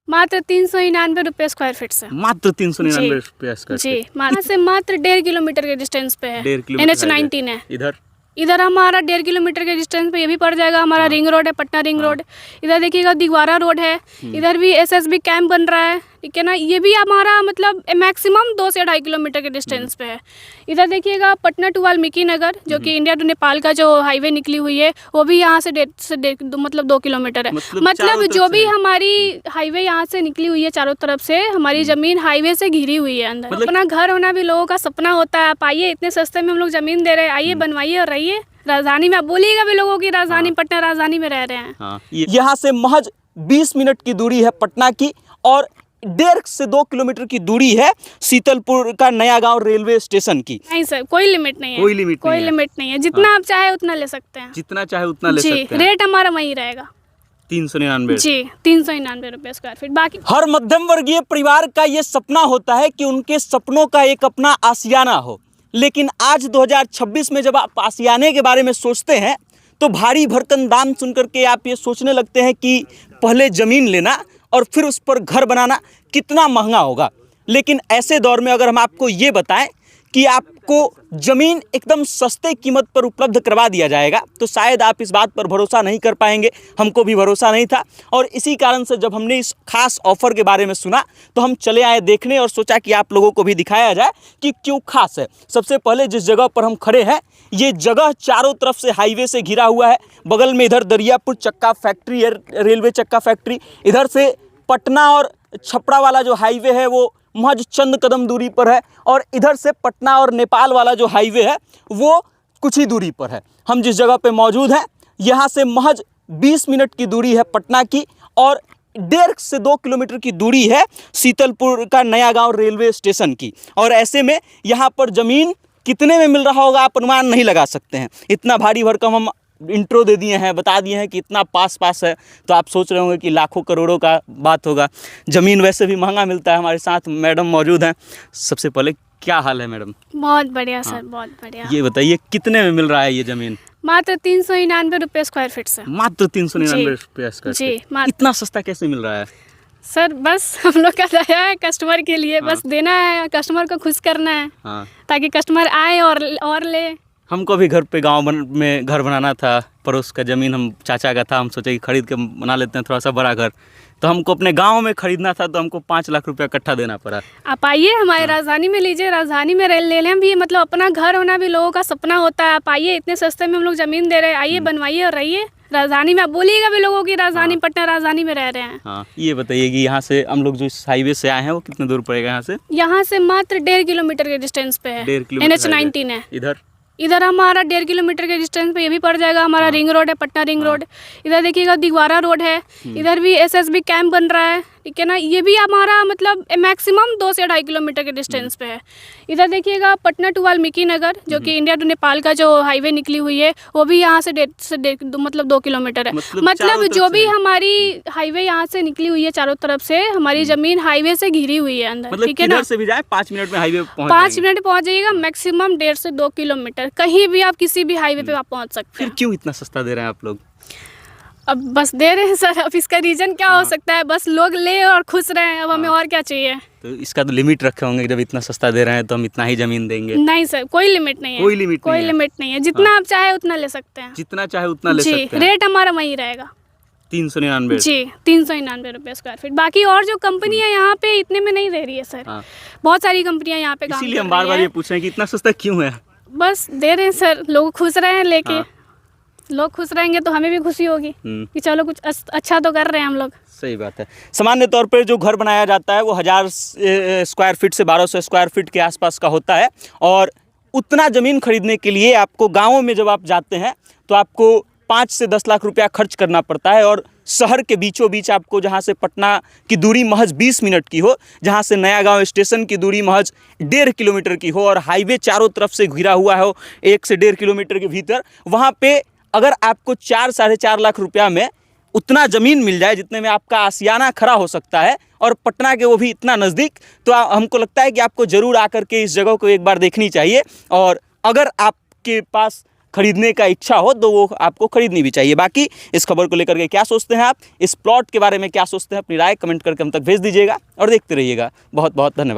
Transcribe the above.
मात्र 399 रुपये square feet से। मात्र 399 रुपये स्क्वायर जी, फीट। यहाँ से मात्र 1.5 किलोमीटर के डिस्टेंस पे है। 1.5 किलोमीटर NH19 है। इधर हमारा 1.5 किलोमीटर के डिस्टेंस पे ये भी पड़ जाएगा। हमारा रिंग रोड है, पटना रिंग रोड। इधर देखिएगा दिगवारा रोड है। इधर भी SSB कैंप बन रहा है, ठीक है ना। ये भी हमारा मतलब मैक्सिमम 2 से 2.5 किलोमीटर के डिस्टेंस पे है। इधर देखिएगा पटना टू वाल्मीकि नगर, जो कि इंडिया टू नेपाल का जो हाईवे निकली हुई है, वो भी यहाँ से 2 किलोमीटर है। मतलब जो भी हमारी हाईवे यहाँ से निकली हुई है, चारों तरफ से हमारी ज़मीन हाईवे से घिरी हुई है अंदर। अपना घर होना भी लोगों का सपना होता है। आप आइए, इतने सस्ते में हम लोग ज़मीन दे रहे हैं, आइए बनवाइए और रहिए राजधानी में। आप बोलिएगा भी लोगों की राजधानी पटना राजधानी में रह रहे हैं। यहाँ से महज 20 मिनट की दूरी है पटना की, और 1.5 से 2 किलोमीटर की दूरी है शीतलपुर का नया गांव रेलवे स्टेशन की। नहीं सर, कोई लिमिट नहीं है। कोई लिमिट नहीं है। जितना आप चाहे उतना ले सकते हैं। जितना चाहे उतना ले सकते हैं। रेट हमारा वही रहेगा 399। जी, 399 रुपये स्क्वायर फीट। बाकी हर मध्यम वर्गीय परिवार का ये सपना होता है कि उनके सपनों का एक अपना आशियाना हो, लेकिन आज 2026 में जब आप आशियाने के बारे में सोचते हैं तो भारी भरकम दाम सुनकर के आप ये सोचने लगते हैं कि पहले ज़मीन लेना और फिर उस पर घर बनाना कितना महंगा होगा। लेकिन ऐसे दौर में अगर हम आपको ये बताएं कि आपको ज़मीन एकदम सस्ते कीमत पर उपलब्ध करवा दिया जाएगा, तो शायद आप इस बात पर भरोसा नहीं कर पाएंगे। हमको भी भरोसा नहीं था, और इसी कारण से जब हमने इस खास ऑफ़र के बारे में सुना तो हम चले आए देखने और सोचा कि आप लोगों को भी दिखाया जाए कि क्यों खास है। सबसे पहले जिस जगह पर हम खड़े हैं, ये जगह चारों तरफ से हाईवे से घिरा हुआ है। बगल में इधर दरियापुर चक्का फैक्ट्री है, रेलवे चक्का फैक्ट्री। इधर से पटना और छपरा वाला जो हाईवे है वो महज चंद कदम दूरी पर है, और इधर से पटना और नेपाल वाला जो हाईवे है वो कुछ ही दूरी पर है। हम जिस जगह पे मौजूद हैं, यहाँ से महज 20 मिनट की दूरी है पटना की, और 1.5 से 2 किलोमीटर की दूरी है शीतलपुर का नया गांव रेलवे स्टेशन की। और ऐसे में यहाँ पर ज़मीन कितने में मिल रहा होगा आप अनुमान नहीं लगा सकते हैं। इतना भारी भरकम हम इंट्रो दे दिए हैं, बता दिए हैं कि इतना पास है, तो आप सोच रहे होंगे कि लाखों करोड़ों का बात होगा। ज़मीन वैसे भी महंगा मिलता है। हमारे साथ मैडम मौजूद हैं। सबसे पहले क्या हाल है मैडम? बहुत बढ़िया सर, बहुत बढ़िया। ये बताइए कितने में मिल रहा है ये ज़मीन? मात्र 399 रुपये स्क्वायर फीट से। मात्र 399 रुपये स्क्वायर फीट। इतना सस्ता कैसे मिल रहा है सर? बस हम लोग का दया है कस्टमर के लिए। बस देना है, कस्टमर को खुश करना है, ताकि कस्टमर आए और ले। हमको भी घर पे गांव में घर बनाना था। पड़ोस का ज़मीन हम चाचा का था, हम सोचे कि खरीद के बना लेते हैं थोड़ा सा बड़ा घर। तो हमको अपने गांव में खरीदना था, तो हमको 5 लाख रुपया इकट्ठा देना पड़ा। आप आइए हमारे राजधानी में लीजिए, राजधानी में ले लें भी। मतलब अपना घर होना भी लोगों का सपना होता है। आप आइए, इतने सस्ते में हम लोग ज़मीन दे रहे हैं, आइए बनवाइए और रहिए राजधानी में। आप बोलिएगा भी लोगों की राजधानी पटना राजधानी में रह रहे हैं। ये बताइए कि यहाँ से हम लोग जो इस हाईवे से आए हैं वो कितने दूर पड़ेगा यहाँ से? यहाँ से मात्र 1.5 किलोमीटर के डिस्टेंस पे है। NH19 है। इधर हमारा 1.5 किलोमीटर के डिस्टेंस पे ये भी पड़ जाएगा। हमारा रिंग रोड है, पटना रिंग रोड। इधर देखिएगा दिगवारा रोड है। इधर भी SSB कैंप बन रहा है, ठीक है ना। ये भी हमारा मतलब मैक्सिमम 2 से 2.5 किलोमीटर के डिस्टेंस पे है। इधर देखिएगा पटना टू वाल्मीकि नगर, जो कि इंडिया टू नेपाल का जो हाईवे निकली हुई है, वो भी यहाँ से 2 किलोमीटर है। मतलब जो भी हमारी हाईवे यहाँ से निकली हुई है, चारों तरफ से हमारी ज़मीन हाईवे से घिरी हुई है अंदर, ठीक है ना। से भी जाए 5 मिनट में हाईवे 5 मिनट पहुँच जाइएगा। मैक्सिमम 1.5 से 2 किलोमीटर कहीं भी आप किसी भी हाईवे पे आप पहुँच सकते हैं। फिर क्यों इतना सस्ता दे रहे हैं आप लोग? अब बस दे रहे हैं सर। अब इसका रीज़न क्या हो सकता है? बस लोग ले और खुश रहें। अब हमें और क्या चाहिए? तो इसका तो लिमिट रखे होंगे, जब इतना सस्ता दे रहे हैं तो हम इतना ही ज़मीन देंगे। नहीं सर, कोई लिमिट नहीं है। कोई लिमिट नहीं है। जितना आप चाहे उतना ले सकते हैं। जितना चाहे उतना ले सकते हैं। रेट हमारा वही रहेगा 399। जी, 399 रुपये स्क्वायर फीट। बाकी और जो कंपनी है यहाँ पे इतने में नहीं दे रही है सर। बहुत सारी कंपनियाँ यहाँ पे काम कर रही हैं। इसीलिए हम बार-बार ये पूछ रहे हैं कि इतना सस्ता क्यों है? बस दे रहे हैं सर, लोग खुश रहे हैं लेके। लोग खुश रहेंगे तो हमें भी खुशी होगी कि चलो कुछ अच्छा तो कर रहे हैं हम लोग। सही बात है। सामान्य तौर पर जो घर बनाया जाता है वो 1000 स्क्वायर फीट से 1200 स्क्वायर फीट के आसपास का होता है, और उतना ज़मीन खरीदने के लिए आपको गाँवों में जब आप जाते हैं तो आपको 5 से 10 लाख रुपया खर्च करना पड़ता है। और शहर के बीचों बीच आपको, जहाँ से पटना की दूरी महज 20 मिनट की हो, जहाँ से नया गांव स्टेशन की दूरी महज 1.5 किलोमीटर की हो, और हाईवे चारों तरफ से घिरा हुआ हो 1 से 1.5 किलोमीटर के भीतर, वहाँ पे अगर आपको 4 साढ़े 4 लाख रुपया में उतना ज़मीन मिल जाए जितने में आपका आशियाना खड़ा हो सकता है, और पटना के वो भी इतना नज़दीक, तो हमको लगता है कि आपको ज़रूर आकर के इस जगह को एक बार देखनी चाहिए। और अगर आपके पास खरीदने का इच्छा हो तो वो आपको खरीदनी भी चाहिए। बाकी इस खबर को लेकर के क्या सोचते हैं आप, इस प्लॉट के बारे में क्या सोचते हैं, अपनी राय कमेंट करके हम तक भेज दीजिएगा और देखते रहिएगा। बहुत बहुत धन्यवाद।